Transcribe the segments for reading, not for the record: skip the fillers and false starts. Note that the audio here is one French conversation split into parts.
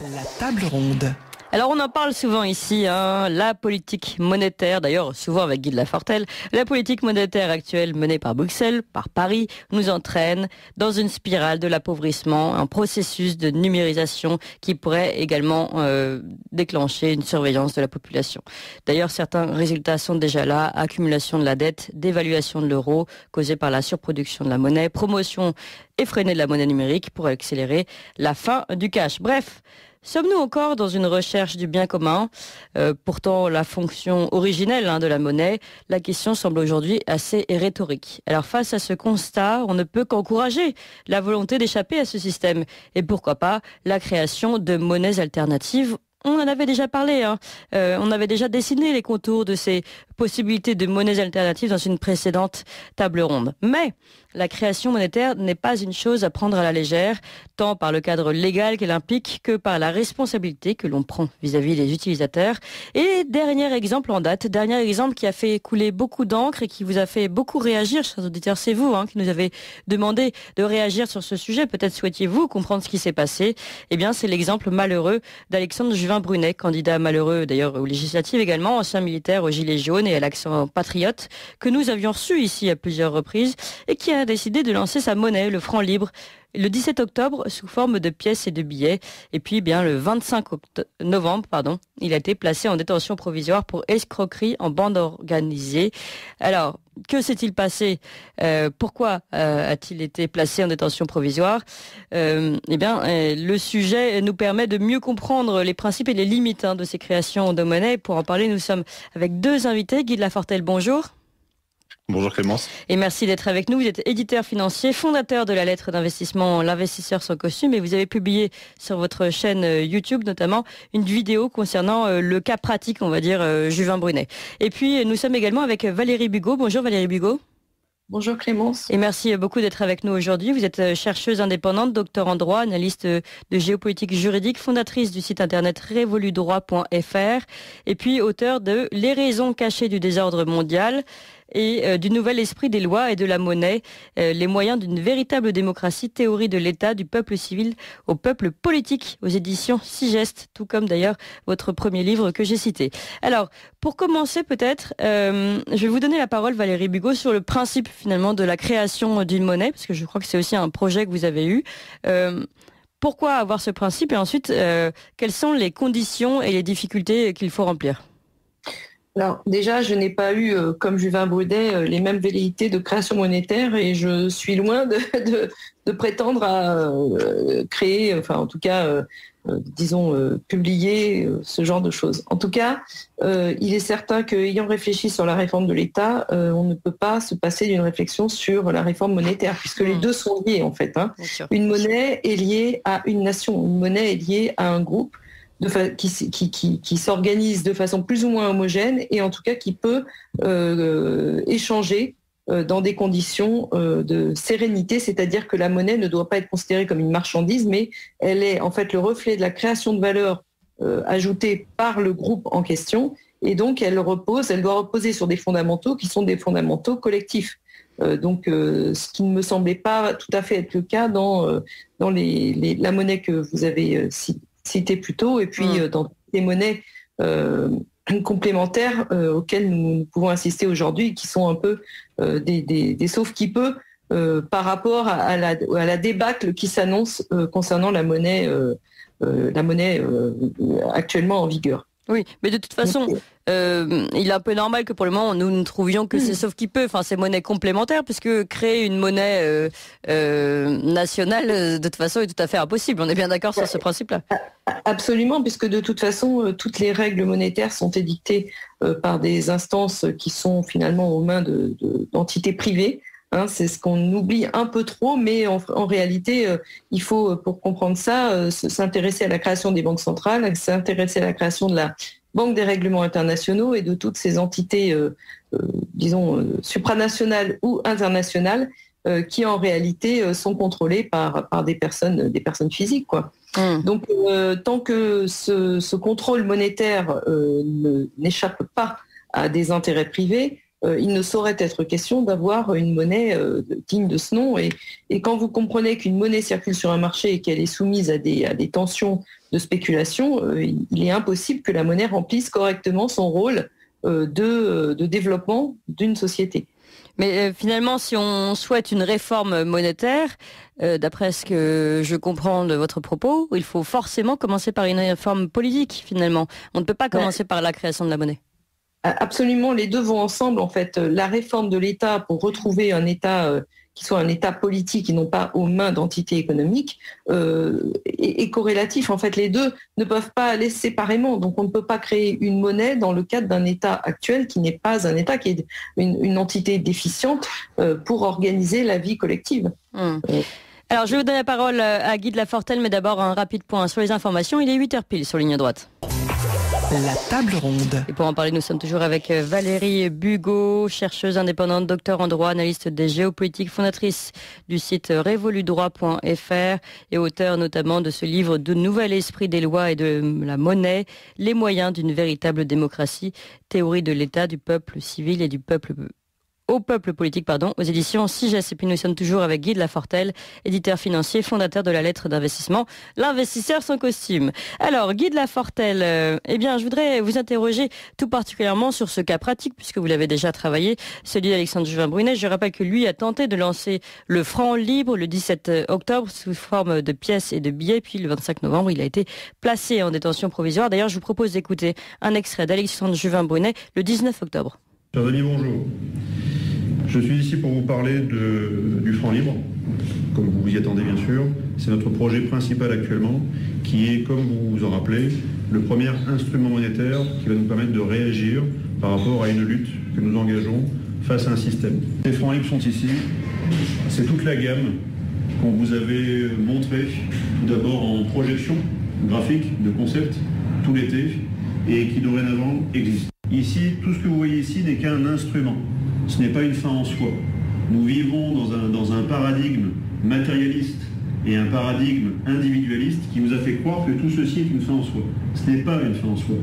La table ronde. Alors on en parle souvent ici, la politique monétaire, d'ailleurs souvent avec Guy de Lafortelle, la politique monétaire actuelle menée par Bruxelles, par Paris, nous entraîne dans une spirale de l'appauvrissement, un processus de numérisation qui pourrait également déclencher une surveillance de la population. D'ailleurs certains résultats sont déjà là, accumulation de la dette, dévaluation de l'euro causée par la surproduction de la monnaie, promotion effrénée de la monnaie numérique pour accélérer la fin du cash. Bref, sommes-nous encore dans une recherche du bien commun ? Pourtant, la fonction originelle de la monnaie, la question semble aujourd'hui assez rhétorique. Alors face à ce constat, on ne peut qu'encourager la volonté d'échapper à ce système. Et pourquoi pas la création de monnaies alternatives ? On en avait déjà parlé, on avait déjà dessiné les contours de ces possibilités de monnaies alternatives dans une précédente table ronde. Mais la création monétaire n'est pas une chose à prendre à la légère, tant par le cadre légal qu'elle implique que par la responsabilité que l'on prend vis-à-vis des utilisateurs. Et dernier exemple en date, dernier exemple qui a fait couler beaucoup d'encre et qui vous a fait beaucoup réagir, chers auditeurs, c'est vous qui nous avez demandé de réagir sur ce sujet. Peut-être souhaitiez-vous comprendre ce qui s'est passé. Eh bien, c'est l'exemple malheureux d'Alexandre Juvin-Brunet, candidat malheureux d'ailleurs aux législatives également, ancien militaire aux Gilets jaunes et à l'accent patriote, que nous avions reçu ici à plusieurs reprises et qui a décidé de lancer sa monnaie, le franc libre, le 17 octobre sous forme de pièces et de billets. Et puis le 25 novembre, il a été placé en détention provisoire pour escroquerie en bande organisée. Alors, que s'est-il passé ? Pourquoi a-t-il été placé en détention provisoire ? Le sujet nous permet de mieux comprendre les principes et les limites de ces créations de monnaie. Pour en parler, nous sommes avec deux invités. Guy de Lafortelle, bonjour. Bonjour Clémence. Et merci d'être avec nous. Vous êtes éditeur financier, fondateur de la lettre d'investissement L'investisseur sans costume, et vous avez publié sur votre chaîne YouTube notamment une vidéo concernant le cas pratique, on va dire, Juvin-Brunet. Et puis nous sommes également avec Valérie Bugot. Bonjour Valérie Bugot. Bonjour Clémence. Et merci beaucoup d'être avec nous aujourd'hui. Vous êtes chercheuse indépendante, docteur en droit, analyste de géopolitique juridique, fondatrice du site internet revoludroit.fr et puis auteur de Les raisons cachées du désordre mondial et du nouvel esprit des lois et de la monnaie, les moyens d'une véritable démocratie, théorie de l'État, du peuple civil au peuple politique, aux éditions Sigest, tout comme d'ailleurs votre premier livre que j'ai cité. Alors, pour commencer peut-être, je vais vous donner la parole Valérie Bugot sur le principe finalement de la création d'une monnaie, parce que je crois que c'est aussi un projet que vous avez eu. Pourquoi avoir ce principe et ensuite, quelles sont les conditions et les difficultés qu'il faut remplir ? Alors déjà, je n'ai pas eu, comme Juvin-Brunet, les mêmes velléités de création monétaire et je suis loin de prétendre à créer, enfin en tout cas, publier ce genre de choses. En tout cas, il est certain qu'ayant réfléchi sur la réforme de l'État, on ne peut pas se passer d'une réflexion sur la réforme monétaire, puisque les deux sont liés en fait. Une monnaie est liée à une nation, une monnaie est liée à un groupe qui s'organise de façon plus ou moins homogène et en tout cas qui peut échanger dans des conditions de sérénité, c'est-à-dire que la monnaie ne doit pas être considérée comme une marchandise, mais elle est en fait le reflet de la création de valeur ajoutée par le groupe en question, et donc elle doit reposer sur des fondamentaux qui sont des fondamentaux collectifs. Ce qui ne me semblait pas tout à fait être le cas dans la monnaie que vous avez cité plus tôt, et puis dans les monnaies complémentaires auxquelles nous pouvons assister aujourd'hui, qui sont un peu des sauve-qui-peut par rapport à la débâcle qui s'annonce concernant la monnaie actuellement en vigueur. Oui, mais de toute façon, il est un peu normal que pour le moment, nous trouvions que c'est sauf qui peut, ces monnaies complémentaires, puisque créer une monnaie nationale, de toute façon, est tout à fait impossible. On est bien d'accord sur ce principe-là. Absolument, puisque de toute façon, toutes les règles monétaires sont édictées par des instances qui sont finalement aux mains d'entités privées. C'est ce qu'on oublie un peu trop, mais en réalité, il faut, pour comprendre ça, s'intéresser à la création des banques centrales, s'intéresser à la création de la Banque des règlements internationaux et de toutes ces entités, supranationales ou internationales, qui en réalité sont contrôlées par des personnes physiques, quoi. Donc, tant que ce contrôle monétaire n'échappe pas à des intérêts privés, il ne saurait être question d'avoir une monnaie digne de ce nom. Et quand vous comprenez qu'une monnaie circule sur un marché et qu'elle est soumise à des tensions de spéculation, il est impossible que la monnaie remplisse correctement son rôle de développement d'une société. Mais finalement, si on souhaite une réforme monétaire, d'après ce que je comprends de votre propos, il faut forcément commencer par une réforme politique, finalement. On ne peut pas commencer par la création de la monnaie. Absolument, les deux vont ensemble, en fait. La réforme de l'État pour retrouver un État qui soit un État politique et non pas aux mains d'entités économiques, est corrélatif. En fait, les deux ne peuvent pas aller séparément. Donc, on ne peut pas créer une monnaie dans le cadre d'un État actuel qui n'est pas un État, qui est une entité déficiente pour organiser la vie collective. Alors, je vais vous donner la parole à Guy de Lafortelle, mais d'abord un rapide point sur les informations. Il est 8h pile sur Ligne Droite. La table ronde. Et pour en parler, nous sommes toujours avec Valérie Bugot, chercheuse indépendante, docteur en droit, analyste des géopolitiques, fondatrice du site révoludroit.fr et auteur notamment de ce livre de Nouvel esprit des lois et de la monnaie, les moyens d'une véritable démocratie, théorie de l'État, du peuple civil et du peuple au peuple politique, aux éditions SIGES. Et puis nous sommes toujours avec Guy de Lafortelle, éditeur financier, fondateur de la lettre d'investissement, l'investisseur sans costume. Alors, Guy de Lafortelle, je voudrais vous interroger tout particulièrement sur ce cas pratique, puisque vous l'avez déjà travaillé, celui d'Alexandre Juvin-Brunet. Je rappelle que lui a tenté de lancer le franc libre le 17 octobre sous forme de pièces et de billets, puis le 25 novembre, il a été placé en détention provisoire. D'ailleurs, je vous propose d'écouter un extrait d'Alexandre Juvin-Brunet le 19 octobre. Chers amis, bonjour. Je suis ici pour vous parler du franc libre, comme vous vous y attendez bien sûr. C'est notre projet principal actuellement, qui est, comme vous vous en rappelez, le premier instrument monétaire qui va nous permettre de réagir par rapport à une lutte que nous engageons face à un système. Les francs libres sont ici, c'est toute la gamme qu'on vous avait montrée, tout d'abord en projection graphique, de concept, tout l'été, et qui dorénavant existe. Ici, tout ce que vous voyez ici n'est qu'un instrument. Ce n'est pas une fin en soi. Nous vivons dans un paradigme matérialiste et un paradigme individualiste qui nous a fait croire que tout ceci est une fin en soi. Ce n'est pas une fin en soi.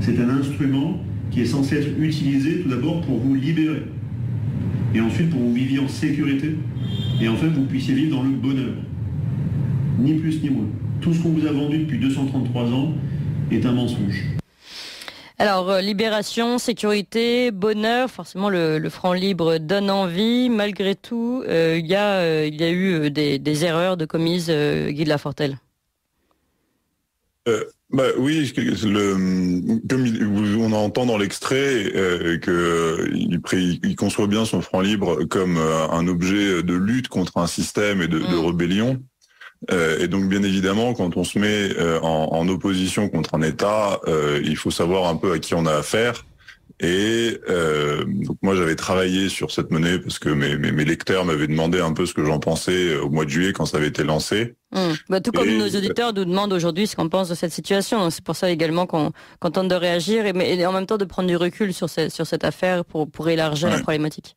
C'est un instrument qui est censé être utilisé tout d'abord pour vous libérer. Et ensuite pour que vous viviez en sécurité. Et en fait, vous puissiez vivre dans le bonheur. Ni plus ni moins. Tout ce qu'on vous a vendu depuis 233 ans est un mensonge. Alors, libération, sécurité, bonheur, forcément le franc libre donne envie. Malgré tout, il y a eu des erreurs de commises, Guy de Lafortelle. Oui, comme on entend dans l'extrait qu'il conçoit bien son franc libre comme un objet de lutte contre un système et de rébellion. Et donc, bien évidemment, quand on se met en opposition contre un État, il faut savoir un peu à qui on a affaire. Et donc moi, j'avais travaillé sur cette monnaie parce que mes lecteurs m'avaient demandé un peu ce que j'en pensais au mois de juillet quand ça avait été lancé. Tout comme nos auditeurs nous demandent aujourd'hui ce qu'on pense de cette situation. Donc c'est pour ça également qu'on tente de réagir et en même temps de prendre du recul sur cette affaire pour élargir la problématique.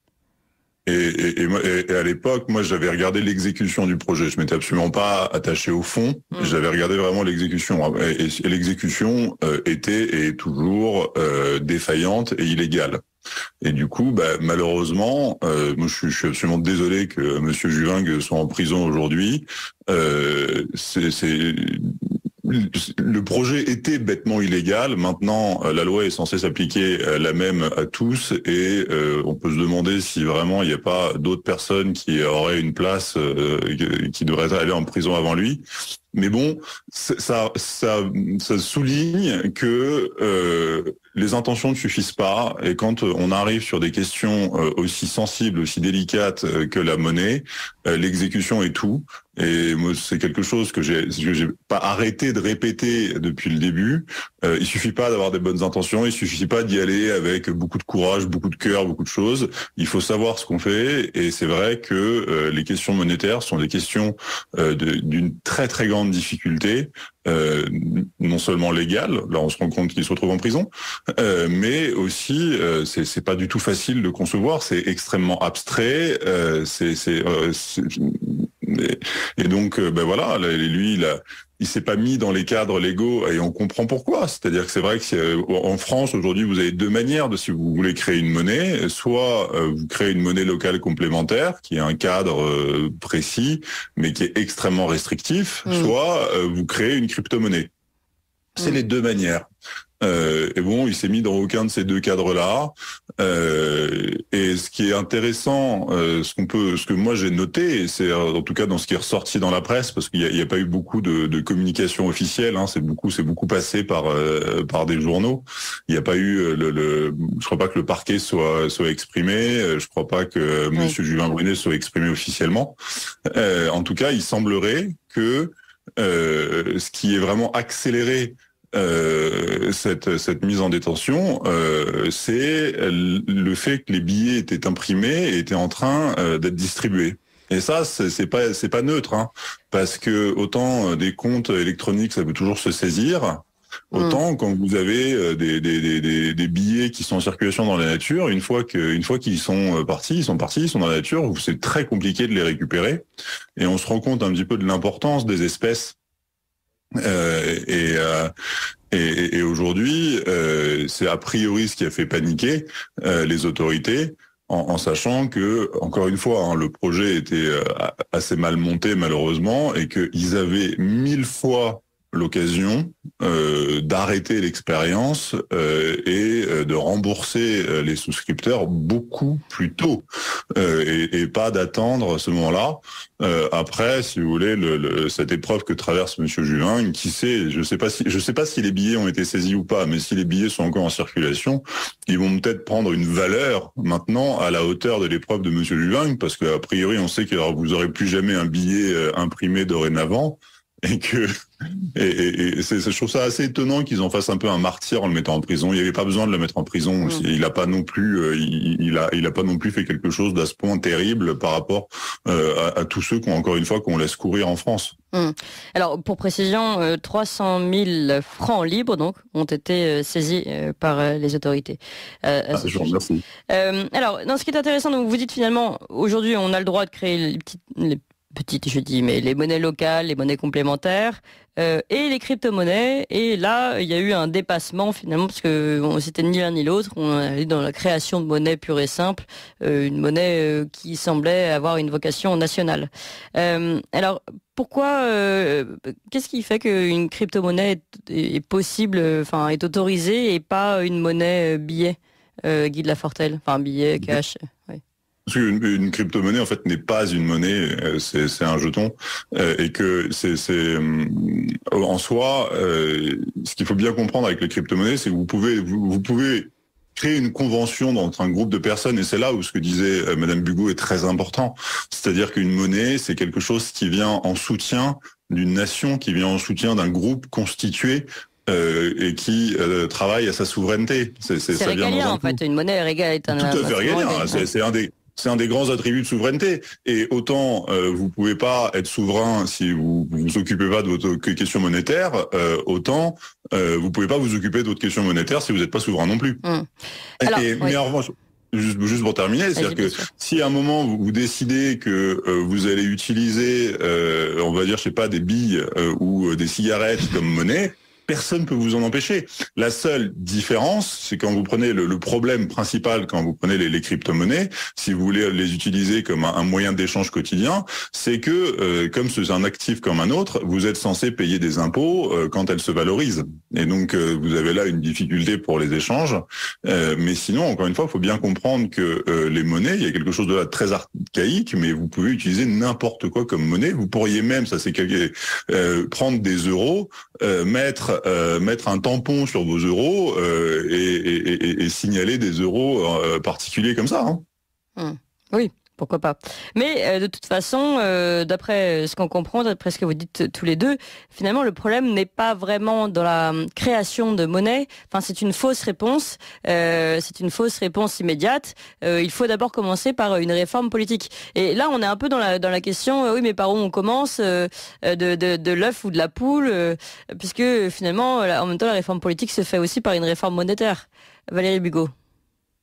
Et à l'époque, moi, j'avais regardé l'exécution du projet. Je m'étais absolument pas attaché au fond. J'avais regardé vraiment l'exécution. Et l'exécution était et est toujours défaillante et illégale. Et du coup, malheureusement, moi, je suis absolument désolé que Monsieur Juvin soit en prison aujourd'hui. Le projet était bêtement illégal. Maintenant, la loi est censée s'appliquer la même à tous et on peut se demander si vraiment il n'y a pas d'autres personnes qui auraient une place qui devraient aller en prison avant lui. Mais bon, ça souligne que les intentions ne suffisent pas et quand on arrive sur des questions aussi sensibles, aussi délicates que la monnaie, l'exécution est tout. Et moi, c'est quelque chose que j'ai pas arrêté de répéter depuis le début. Il suffit pas d'avoir des bonnes intentions, il suffit pas d'y aller avec beaucoup de courage, beaucoup de cœur, beaucoup de choses. Il faut savoir ce qu'on fait. Et c'est vrai que les questions monétaires sont des questions d'une très très grande difficulté, non seulement légale. Là, on se rend compte qu'il se retrouve en prison, mais aussi c'est pas du tout facile de concevoir. C'est extrêmement abstrait. Et donc, voilà, lui, il s'est pas mis dans les cadres légaux et on comprend pourquoi. C'est-à-dire que c'est vrai que en France, aujourd'hui, vous avez deux manières si vous voulez créer une monnaie. Soit vous créez une monnaie locale complémentaire, qui est un cadre précis, mais qui est extrêmement restrictif. Soit vous créez une crypto-monnaie. C'est les deux manières. Et bon, il s'est mis dans aucun de ces deux cadres-là. Et ce qui est intéressant, ce que moi j'ai noté, et c'est en tout cas dans ce qui est ressorti dans la presse, parce qu'il n'y a pas eu beaucoup de communication officielle, hein, c'est beaucoup passé par des journaux. Il n'y a pas eu je crois pas que le parquet soit exprimé, je crois pas que Monsieur Juvin-Brunet soit exprimé officiellement. En tout cas, il semblerait que ce qui est vraiment accéléré cette mise en détention, c'est le fait que les billets étaient imprimés et étaient en train d'être distribués. Et ça, c'est pas neutre, hein, parce que autant des comptes électroniques, ça peut toujours se saisir, autant quand vous avez des billets qui sont en circulation dans la nature, une fois qu'ils sont partis, ils sont dans la nature, c'est très compliqué de les récupérer. Et on se rend compte un petit peu de l'importance des espèces. Et aujourd'hui, c'est a priori ce qui a fait paniquer les autorités, en sachant que, encore une fois, hein, le projet était assez mal monté malheureusement, et qu'ils avaient 1000 fois l'occasion d'arrêter l'expérience et de rembourser les souscripteurs beaucoup plus tôt et pas d'attendre ce moment-là. Après, si vous voulez, cette épreuve que traverse Monsieur Juvin, qui sait, je sais pas si les billets ont été saisis ou pas, mais si les billets sont encore en circulation, ils vont peut-être prendre une valeur maintenant à la hauteur de l'épreuve de Monsieur Juvin, parce qu'a priori, on sait que vous aurez plus jamais un billet imprimé dorénavant. Et je trouve ça assez étonnant qu'ils en fassent un peu un martyr en le mettant en prison. Il n'y avait pas besoin de le mettre en prison. Il n'a pas non plus, il a pas non plus fait quelque chose d'à ce point terrible par rapport à tous ceux qu'on laisse courir en France. Alors, pour précision, 300 000 francs libres donc ont été saisis par les autorités. Je vous remercie. Alors, dans ce qui est intéressant, donc vous dites finalement, aujourd'hui, on a le droit de créer les monnaies locales, les monnaies complémentaires et les crypto-monnaies. Et là, il y a eu un dépassement finalement, parce que c'était ni l'un ni l'autre. On est dans la création de monnaie pure et simple, une monnaie qui semblait avoir une vocation nationale. Alors, pourquoi qu'est-ce qui fait qu'une crypto-monnaie est possible, est autorisée et pas une monnaie billet, Guy de Lafortelle, billet cash? Oui. Parce qu'une crypto-monnaie, en fait, n'est pas une monnaie, c'est un jeton, et que c'est en soi, ce qu'il faut bien comprendre avec les crypto-monnaies, c'est que vous pouvez créer une convention entre un groupe de personnes, et c'est là où ce que disait Madame Bugeaud est très important. C'est-à-dire qu'une monnaie, c'est quelque chose qui vient en soutien d'une nation, qui vient en soutien d'un groupe constitué et qui travaille à sa souveraineté. C'est régalien, en fait. Une monnaie régale est un... Tout à fait régalien. C'est un des grands attributs de souveraineté. Et autant vous pouvez pas être souverain si vous vous occupez pas de votre question monétaire, autant vous pouvez pas vous occuper d'autres questions monétaires si vous n'êtes pas souverain non plus. Mais en revanche, juste pour terminer, c'est-à-dire que si à un moment vous décidez que vous allez utiliser, on va dire, je sais pas, des billes ou des cigarettes comme monnaie, personne ne peut vous en empêcher. La seule différence, c'est quand vous prenez le problème principal, quand vous prenez les crypto-monnaies, si vous voulez les utiliser comme un moyen d'échange quotidien, c'est que, comme c'est un actif comme un autre, vous êtes censé payer des impôts quand elles se valorisent. Et donc, vous avez là une difficulté pour les échanges. Mais sinon, encore une fois, il faut bien comprendre que les monnaies, il y a quelque chose de là très archaïque, mais vous pouvez utiliser n'importe quoi comme monnaie. Vous pourriez même, prendre des euros, mettre un tampon sur vos euros et signaler des euros particuliers comme ça. Oui, pourquoi pas. Mais de toute façon, d'après ce qu'on comprend, d'après ce que vous dites tous les deux, finalement le problème n'est pas vraiment dans la création de monnaie. C'est une fausse réponse. C'est une fausse réponse immédiate. Il faut d'abord commencer par une réforme politique. Et là, on est un peu dans la question. Oui, mais par où on commence, de l'œuf ou de la poule, puisque finalement, en même temps, la réforme politique se fait aussi par une réforme monétaire. Valérie Bugeaud.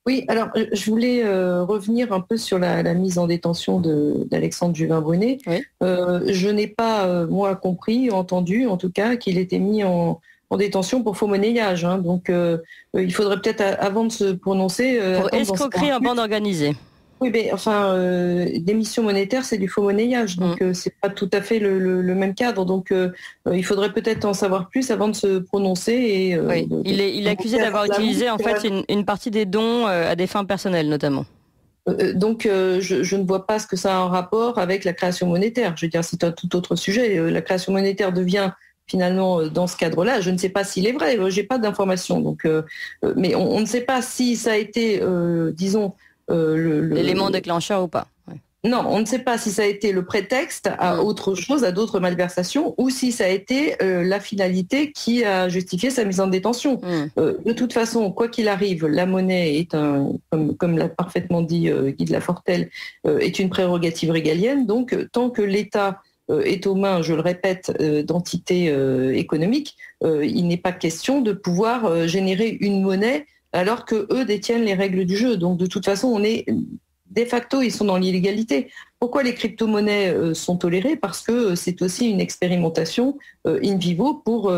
Oui, alors je voulais revenir un peu sur la mise en détention d'Alexandre Juvin-Brunet. Oui. Je n'ai pas, moi, compris, entendu en tout cas, qu'il était mis en détention pour faux monnayage. Donc il faudrait peut-être, avant de se prononcer... pour escroquerie en bande organisée. Oui, mais enfin, l'émission monétaire, c'est du faux monnayage, donc c'est pas tout à fait le même cadre. Donc, il faudrait peut-être en savoir plus avant de se prononcer. Et, oui. Il est accusé d'avoir utilisé en fait une partie des dons à des fins personnelles, notamment. Donc, je ne vois pas ce que ça a en rapport avec la création monétaire. Je veux dire, c'est un tout autre sujet. La création monétaire devient finalement dans ce cadre-là. Je ne sais pas s'il est vrai. J'ai pas d'informations. Donc, mais on ne sait pas si ça a été, disons, l'élément déclencheur ou pas. Ouais. Non, on ne sait pas si ça a été le prétexte à autre chose, à d'autres malversations, ou si ça a été la finalité qui a justifié sa mise en détention. De toute façon, quoi qu'il arrive, la monnaie est comme l'a parfaitement dit Guy de Lafortelle, est une prérogative régalienne. Donc, tant que l'État est aux mains, je le répète, d'entités économiques, il n'est pas question de pouvoir générer une monnaie alors que eux détiennent les règles du jeu. Donc, de toute façon, on est de facto, ils sont dans l'illégalité. Pourquoi les crypto-monnaies sont tolérées? Parce que c'est aussi une expérimentation in vivo pour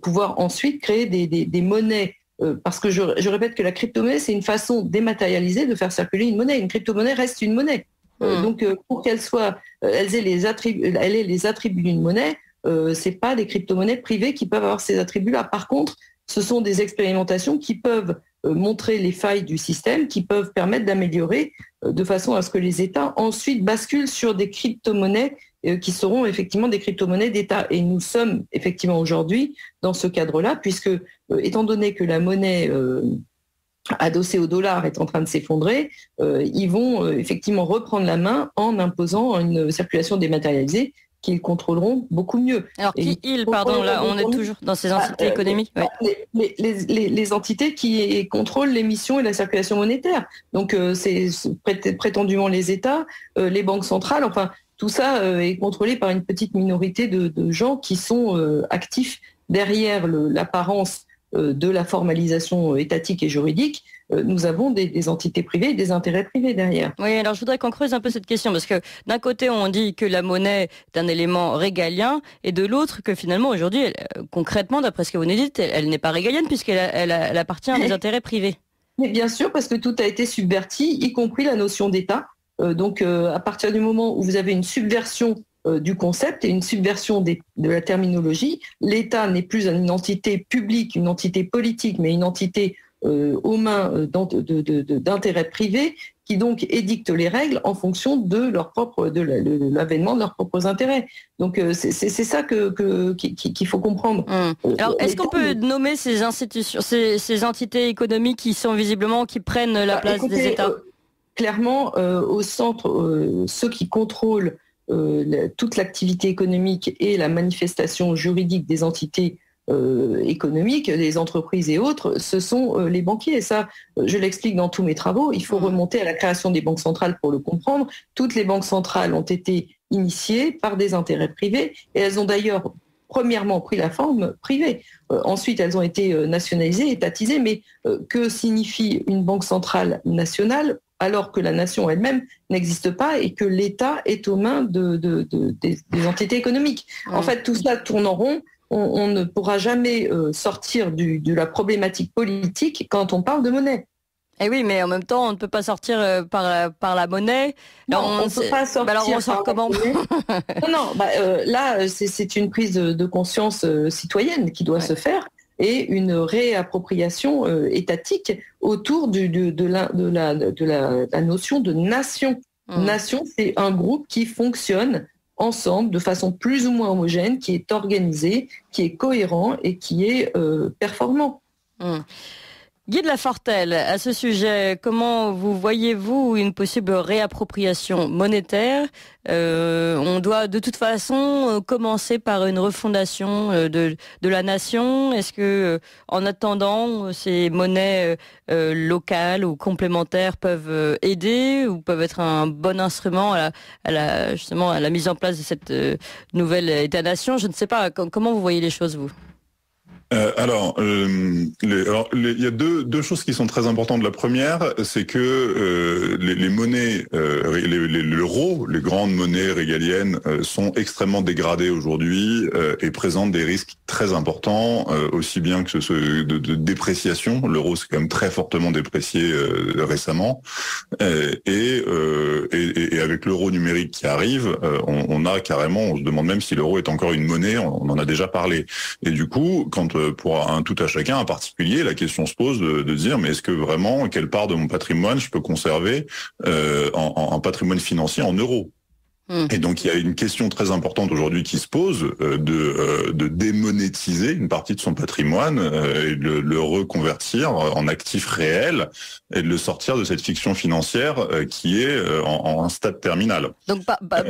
pouvoir ensuite créer des monnaies. Parce que je répète que la crypto-monnaie, c'est une façon dématérialisée de faire circuler une monnaie. Une crypto-monnaie reste une monnaie. Donc, pour qu'elle soit, elle ait les attributs d'une monnaie, c'est pas des crypto-monnaies privées qui peuvent avoir ces attributs-là. Par contre, ce sont des expérimentations qui peuvent montrer les failles du système, qui peuvent permettre d'améliorer de façon à ce que les États ensuite basculent sur des crypto-monnaies qui seront effectivement des crypto-monnaies d'État. Et nous sommes effectivement aujourd'hui dans ce cadre-là, puisque étant donné que la monnaie adossée au dollar est en train de s'effondrer, ils vont effectivement reprendre la main en imposant une circulation dématérialisée qu'ils contrôleront beaucoup mieux. Alors pardon, là on est toujours dans ces entités économiques. Ouais. Les entités qui contrôlent l'émission et la circulation monétaire. Donc c'est prétendument les États, les banques centrales, enfin tout ça est contrôlé par une petite minorité de gens qui sont actifs derrière l'apparence de la formalisation étatique et juridique. Nous avons des entités privées et des intérêts privés derrière. Oui, alors je voudrais qu'on creuse un peu cette question, parce que d'un côté on dit que la monnaie est un élément régalien, et de l'autre que finalement aujourd'hui, concrètement, d'après ce que vous nous dites, elle n'est pas régalienne puisqu'elle appartient à des intérêts privés. Mais bien sûr, parce que tout a été subverti, y compris la notion d'État. Donc à partir du moment où vous avez une subversion du concept et une subversion de la terminologie, l'État n'est plus une entité publique, une entité politique, mais une entité aux mains d'intérêts privés qui donc édictent les règles en fonction de l'avènement de leurs propres intérêts. Donc c'est ça qu'il faut comprendre. Alors est-ce qu'on peut nommer ces institutions, ces entités économiques qui prennent la place des États? Clairement, au centre, ceux qui contrôlent toute l'activité économique et la manifestation juridique des entités économiques, des entreprises et autres, ce sont les banquiers. Et ça, je l'explique dans tous mes travaux. Il faut remonter à la création des banques centrales pour le comprendre. Toutes les banques centrales ont été initiées par des intérêts privés et elles ont d'ailleurs premièrement pris la forme privée. Ensuite, elles ont été nationalisées, étatisées. Mais que signifie une banque centrale nationale alors que la nation elle-même n'existe pas et que l'État est aux mains des entités économiques? En fait, tout ça tourne en rond. On ne pourra jamais sortir de la problématique politique quand on parle de monnaie. Eh oui, mais en même temps, on ne peut pas sortir par la monnaie. Non, on ne peut pas sortir. Alors on sort comment? Là, c'est une prise de conscience citoyenne qui doit se faire et une réappropriation étatique autour de la notion de nation. Nation, c'est un groupe qui fonctionne ensemble de façon plus ou moins homogène, qui est organisé, qui est cohérent et qui est performant. Guy de Lafortelle, à ce sujet, comment voyez-vous une possible réappropriation monétaire? On doit de toute façon commencer par une refondation de la nation. Est-ce que, en attendant, ces monnaies locales ou complémentaires peuvent aider ou peuvent être un bon instrument à la mise en place de cette nouvelle État-nation? Je ne sais pas. Comment vous voyez les choses, vous? Il y a deux choses qui sont très importantes. La première, c'est que les monnaies, l'euro, les grandes monnaies régaliennes, sont extrêmement dégradées aujourd'hui et présentent des risques très importants, aussi bien que de dépréciation. L'euro s'est quand même très fortement déprécié récemment, et avec l'euro numérique qui arrive, on se demande même si l'euro est encore une monnaie. On en a déjà parlé. Et du coup, pour un tout à chacun, un particulier, la question se pose de dire, mais est-ce que vraiment, quelle part de mon patrimoine je peux conserver en patrimoine financier en euros? Et donc il y a une question très importante aujourd'hui qui se pose de démonétiser une partie de son patrimoine et de le reconvertir en actif réel et de le sortir de cette fiction financière qui est en un stade terminal. Donc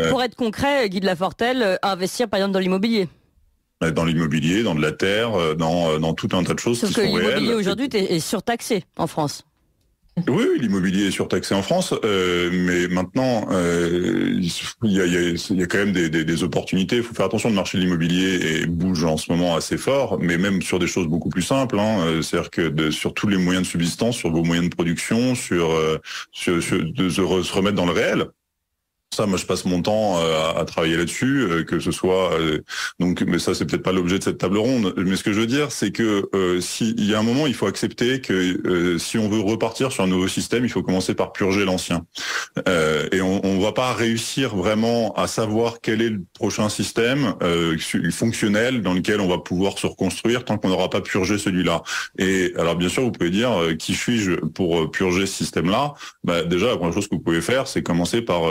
pour être concret, Guy de Lafortelle, investir par exemple dans l'immobilier. Dans l'immobilier, dans de la terre, dans tout un tas de choses qui sont réelles. Sauf que l'immobilier aujourd'hui est surtaxé en France. Oui, l'immobilier est surtaxé en France, mais maintenant il y a quand même des opportunités. Il faut faire attention, le marché de l'immobilier bouge en ce moment assez fort, mais même sur des choses beaucoup plus simples. C'est-à-dire que sur tous les moyens de subsistance, sur vos moyens de production, de se remettre dans le réel. Ça, moi, je passe mon temps à travailler là-dessus, que ce soit mais ça, c'est peut-être pas l'objet de cette table ronde. Mais ce que je veux dire, c'est que il y a un moment, il faut accepter que si on veut repartir sur un nouveau système, il faut commencer par purger l'ancien. Et on va pas réussir vraiment à savoir quel est le prochain système fonctionnel dans lequel on va pouvoir se reconstruire tant qu'on n'aura pas purgé celui-là. Et alors, bien sûr, vous pouvez dire qui suis-je pour purger ce système-là? Déjà, la première chose que vous pouvez faire, c'est commencer par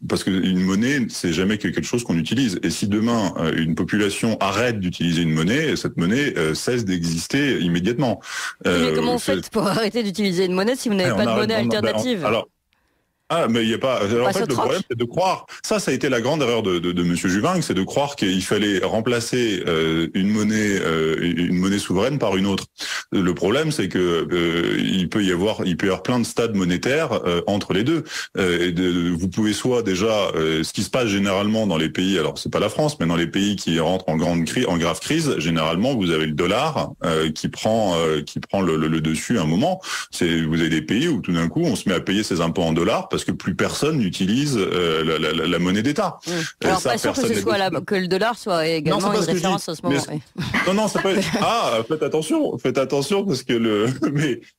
parce qu'une monnaie, c'est jamais quelque chose qu'on utilise. Et si demain, une population arrête d'utiliser une monnaie, cette monnaie cesse d'exister immédiatement. Mais comment vous faites pour arrêter d'utiliser une monnaie si vous n'avez pas de monnaie alternative? Mais il y a pas. Alors, en fait, le problème, c'est de croire. Ça a été la grande erreur de Monsieur Juvin, c'est de croire qu'il fallait remplacer une monnaie souveraine par une autre. Le problème, c'est que il peut y avoir plein de stades monétaires entre les deux. Vous pouvez soit déjà, ce qui se passe généralement dans les pays, alors c'est pas la France, mais dans les pays qui rentrent en grave crise, généralement vous avez le dollar qui prend le dessus à un moment. Vous avez des pays où tout d'un coup on se met à payer ses impôts en dollars parce que plus personne n'utilise la monnaie d'État. Alors pas sûr que le dollar soit également une référence en ce moment. Non, ça peut être... faites attention parce que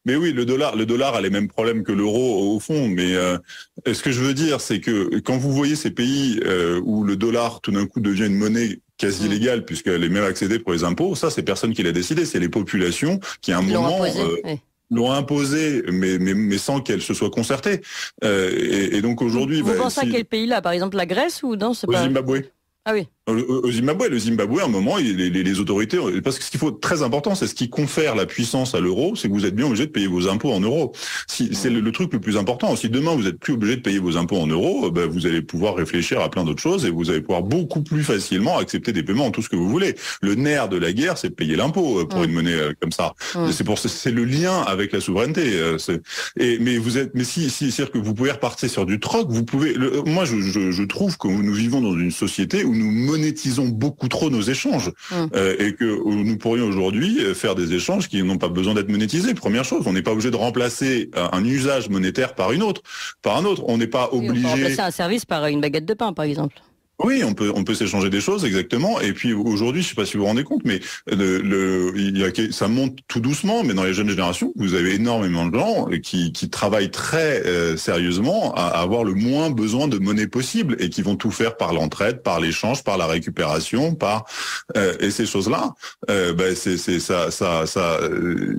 mais oui, le dollar a les mêmes problèmes que l'euro au fond, mais ce que je veux dire, c'est que quand vous voyez ces pays où le dollar tout d'un coup devient une monnaie quasi illégale puisqu'elle est même accédée pour les impôts, ça c'est personne qui l'a décidé, c'est les populations qui à un moment l'ont imposé, mais sans qu'elle se soit concertée. Et donc aujourd'hui... Vous pensez à quel pays là? Par exemple la Grèce ou non? Au Zimbabwe. Ah oui. Au Zimbabwe, à un moment, les autorités, parce que ce qu'il faut très important, c'est ce qui confère la puissance à l'euro, c'est que vous êtes bien obligé de payer vos impôts en euros. C'est le truc le plus important. Si demain vous êtes plus obligé de payer vos impôts en euros, vous allez pouvoir réfléchir à plein d'autres choses et vous allez pouvoir beaucoup plus facilement accepter des paiements en tout ce que vous voulez. Le nerf de la guerre, c'est de payer l'impôt pour une monnaie comme ça. C'est le lien avec la souveraineté. C'est-à-dire que vous pouvez repartir sur du troc. Vous pouvez. Moi, je trouve que nous vivons dans une société où nous monétisons beaucoup trop nos échanges et que nous pourrions aujourd'hui faire des échanges qui n'ont pas besoin d'être monétisés. Première chose, on n'est pas obligé de remplacer un usage monétaire par un autre. On n'est pas obligé... On peut remplacer un service par une baguette de pain, par exemple. Oui, on peut s'échanger des choses, exactement. Et puis aujourd'hui, je sais pas si vous vous rendez compte, mais ça monte tout doucement, mais dans les jeunes générations, vous avez énormément de gens qui travaillent très sérieusement à avoir le moins besoin de monnaie possible et qui vont tout faire par l'entraide, par l'échange, par la récupération, et ces choses-là,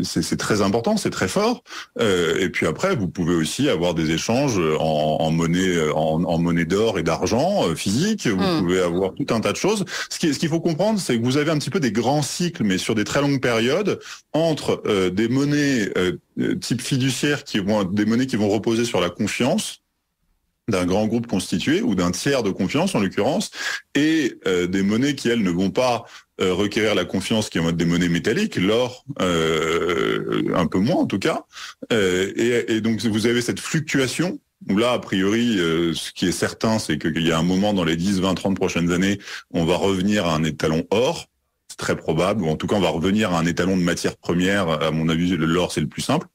c'est très important, c'est très fort. Et puis après, vous pouvez aussi avoir des échanges en monnaie d'or et d'argent physique. Vous pouvez avoir tout un tas de choses. Ce qu'il faut comprendre, c'est que vous avez un petit peu des grands cycles, mais sur des très longues périodes, entre des monnaies type fiduciaire des monnaies qui vont reposer sur la confiance d'un grand groupe constitué ou d'un tiers de confiance en l'occurrence, et des monnaies qui elles ne vont pas requérir la confiance, qui est en mode des monnaies métalliques, l'or un peu moins en tout cas, et donc vous avez cette fluctuation. Où là, a priori, ce qui est certain, c'est qu'il y a un moment dans les 10, 20, 30 prochaines années, on va revenir à un étalon or. très probable, ou en tout cas on va revenir à un étalon de matière première. À mon avis, l'or c'est le plus simple.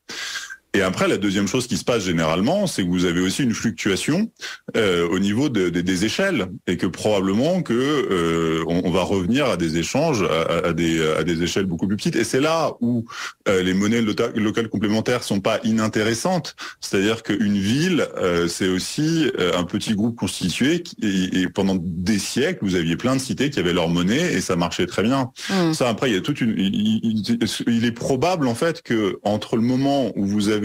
Et après, la deuxième chose qui se passe généralement, c'est que vous avez aussi une fluctuation au niveau des échelles, et que probablement que on va revenir à des échanges à des échelles beaucoup plus petites. Et c'est là où les monnaies locales complémentaires sont pas inintéressantes. C'est-à-dire qu'une ville, c'est aussi un petit groupe constitué et pendant des siècles, vous aviez plein de cités qui avaient leur monnaie et ça marchait très bien. Ça, après, il y a toute il est probable en fait que entre le moment où vous avez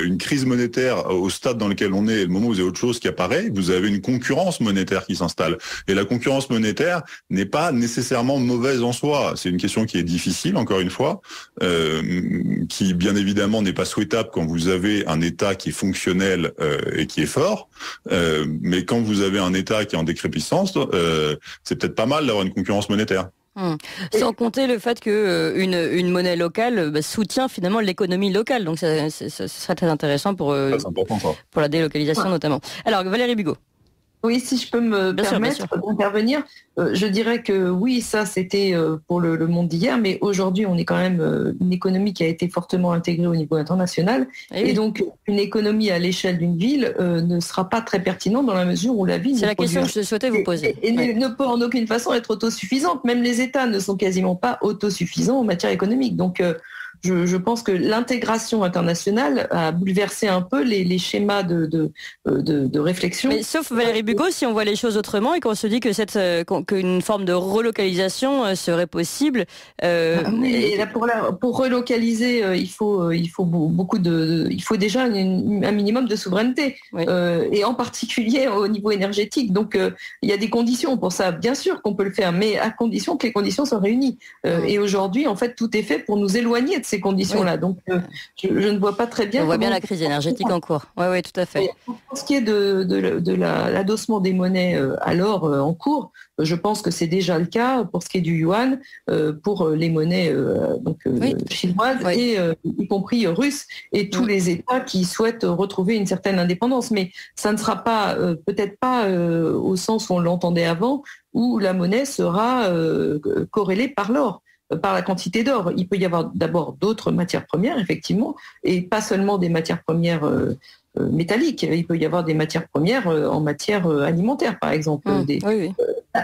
une crise monétaire au stade dans lequel on est et le moment où vous avez autre chose qui apparaît, vous avez une concurrence monétaire qui s'installe. Et la concurrence monétaire n'est pas nécessairement mauvaise en soi. C'est une question qui est difficile, encore une fois, qui bien évidemment n'est pas souhaitable quand vous avez un État qui est fonctionnel et qui est fort. Mais quand vous avez un État qui est en décrépissance, c'est peut-être pas mal d'avoir une concurrence monétaire. Sans compter le fait que une monnaie locale soutient finalement l'économie locale. Donc ce serait très intéressant pour la délocalisation notamment. Alors Valérie Bugeaud. Oui, si je peux me permettre d'intervenir, je dirais que oui, ça c'était pour le monde d'hier, mais aujourd'hui on est quand même une économie qui a été fortement intégrée au niveau international, et donc une économie à l'échelle d'une ville ne sera pas très pertinente dans la mesure où la ville... C'est la question que je souhaitais vous poser. Et ne peut en aucune façon être autosuffisante. Même les États ne sont quasiment pas autosuffisants en matière économique. Donc je pense que l'intégration internationale a bouleversé un peu les schémas de réflexion. Mais sauf Valérie Bugeaud, si on voit les choses autrement et qu'on se dit que qu'une forme de relocalisation serait possible. Et là, pour relocaliser, il faut déjà un minimum de souveraineté, et en particulier au niveau énergétique. Donc il y a des conditions pour ça. Bien sûr qu'on peut le faire, mais à condition que les conditions soient réunies. Et aujourd'hui, en fait, tout est fait pour nous éloigner de ces conditions-là. Donc, je ne vois pas très bien... On voit bien la crise énergétique en cours. Oui, tout à fait. Et pour ce qui est de l'adossement des monnaies à l'or en cours, je pense que c'est déjà le cas pour ce qui est du yuan, pour les monnaies chinoises, et y compris russes, et tous les États qui souhaitent retrouver une certaine indépendance. Mais ça ne sera pas, peut-être pas au sens où on l'entendait avant, où la monnaie sera corrélée par l'or, par la quantité d'or. Il peut y avoir d'abord d'autres matières premières, effectivement, et pas seulement des matières premières métalliques. Il peut y avoir des matières premières en matière alimentaire, par exemple.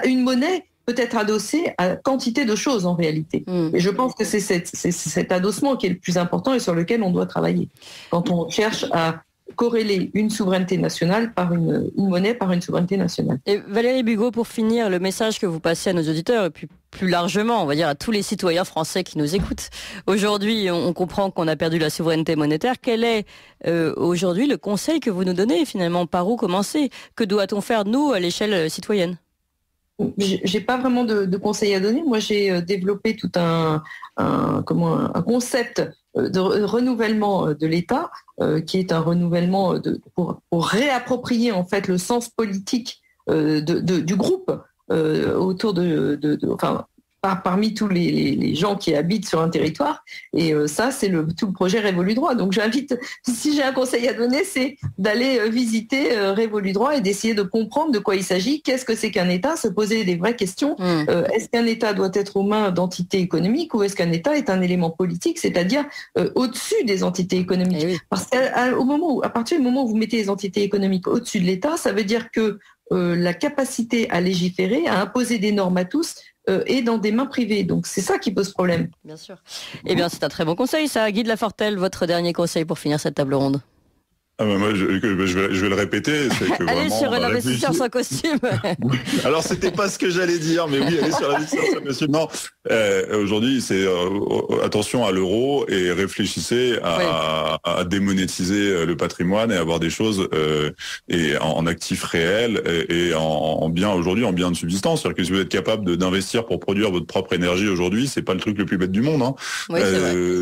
Une monnaie peut être adossée à quantité de choses, en réalité. Et je pense que c'est cet adossement qui est le plus important et sur lequel on doit travailler quand on cherche à corréler une souveraineté nationale par une monnaie, par une souveraineté nationale. Et Valérie Bugeaud, pour finir, le message que vous passez à nos auditeurs, et puis plus largement, on va dire à tous les citoyens français qui nous écoutent. Aujourd'hui, on comprend qu'on a perdu la souveraineté monétaire. Quel est aujourd'hui le conseil que vous nous donnez finalement? Par où commencer? Que doit-on faire, nous, à l'échelle citoyenne? J'ai pas vraiment de conseils à donner. Moi, j'ai développé tout un concept de renouvellement de l'État, qui est un renouvellement pour réapproprier en fait le sens politique du groupe autour parmi tous les gens qui habitent sur un territoire. Et ça, c'est tout le projet Révolu Droit. Donc j'invite, si j'ai un conseil à donner, c'est d'aller visiter Révolu Droit et d'essayer de comprendre de quoi il s'agit, qu'est-ce que c'est qu'un État, se poser des vraies questions. Est-ce qu'un État doit être aux mains d'entités économiques, ou est-ce qu'un État est un élément politique, c'est-à-dire au-dessus des entités économiques? Parce qu'à partir du moment où vous mettez les entités économiques au-dessus de l'État, ça veut dire que la capacité à légiférer, à imposer des normes à tous, est dans des mains privées. Donc c'est ça qui pose problème. Bien sûr. Eh bien, c'est un très bon conseil, ça. Guy de Lafortelle, votre dernier conseil pour finir cette table ronde? Moi, je vais le répéter. C'est que allez sur un investisseur sans costume. Alors, c'était pas ce que j'allais dire, mais oui, allez sur l'investisseur sans costume. Non, aujourd'hui, c'est attention à l'euro et réfléchissez à démonétiser le patrimoine et avoir des choses et en actifs réels et en bien aujourd'hui, en bien de subsistance. C'est-à-dire que si vous êtes capable d'investir pour produire votre propre énergie aujourd'hui, c'est pas le truc le plus bête du monde. Hein. Oui,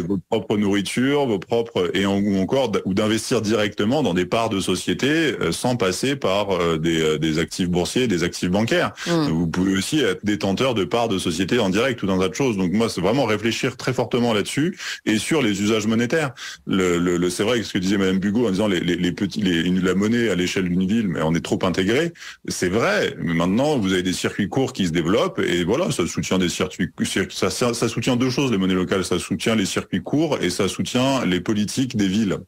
votre propre nourriture, ou d'investir directement directement dans des parts de société sans passer par des actifs boursiers, des actifs bancaires. Vous pouvez aussi être détenteur de parts de société en direct ou dans un tas de choses. Donc moi, c'est vraiment réfléchir très fortement là-dessus et sur les usages monétaires. C'est vrai que ce que disait Madame Bugeaud en disant la monnaie à l'échelle d'une ville, mais on est trop intégré. C'est vrai, mais maintenant vous avez des circuits courts qui se développent et voilà, ça soutient des circuits, ça soutient deux choses, les monnaies locales, ça soutient les circuits courts et ça soutient les politiques des villes.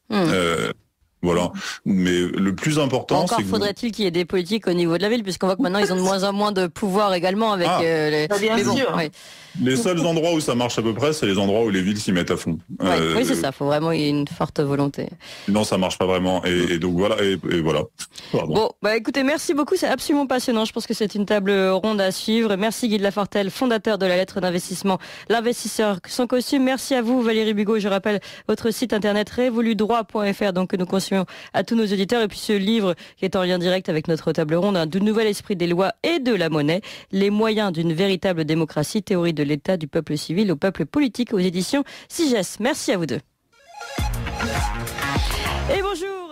Voilà. Mais le plus important, encore c'est que faudrait-il qu'il y ait des politiques au niveau de la ville, puisqu'on voit que maintenant ils ont de moins en moins de pouvoir également avec les. Bien sûr. Ouais. Les seuls endroits où ça marche à peu près, c'est les endroits où les villes s'y mettent à fond. Oui, c'est ça. Faut vraiment y ait une forte volonté. Non, ça marche pas vraiment. Et donc voilà. Et voilà. Pardon. Bon, écoutez, merci beaucoup. C'est absolument passionnant. Je pense que c'est une table ronde à suivre. Merci Guy de Lafortelle, fondateur de la lettre d'investissement, l'investisseur sans costume. Merci à vous Valérie Bugeaud. Je rappelle votre site internet révoludroit.fr, donc que nous conseillons à tous nos auditeurs. Et puis ce livre qui est en lien direct avec notre table ronde, du nouvel esprit des lois et de la monnaie, les moyens d'une véritable démocratie, théorie de l'État du peuple civil au peuple politique, aux éditions SIGES. Merci à vous deux. Et bonjour.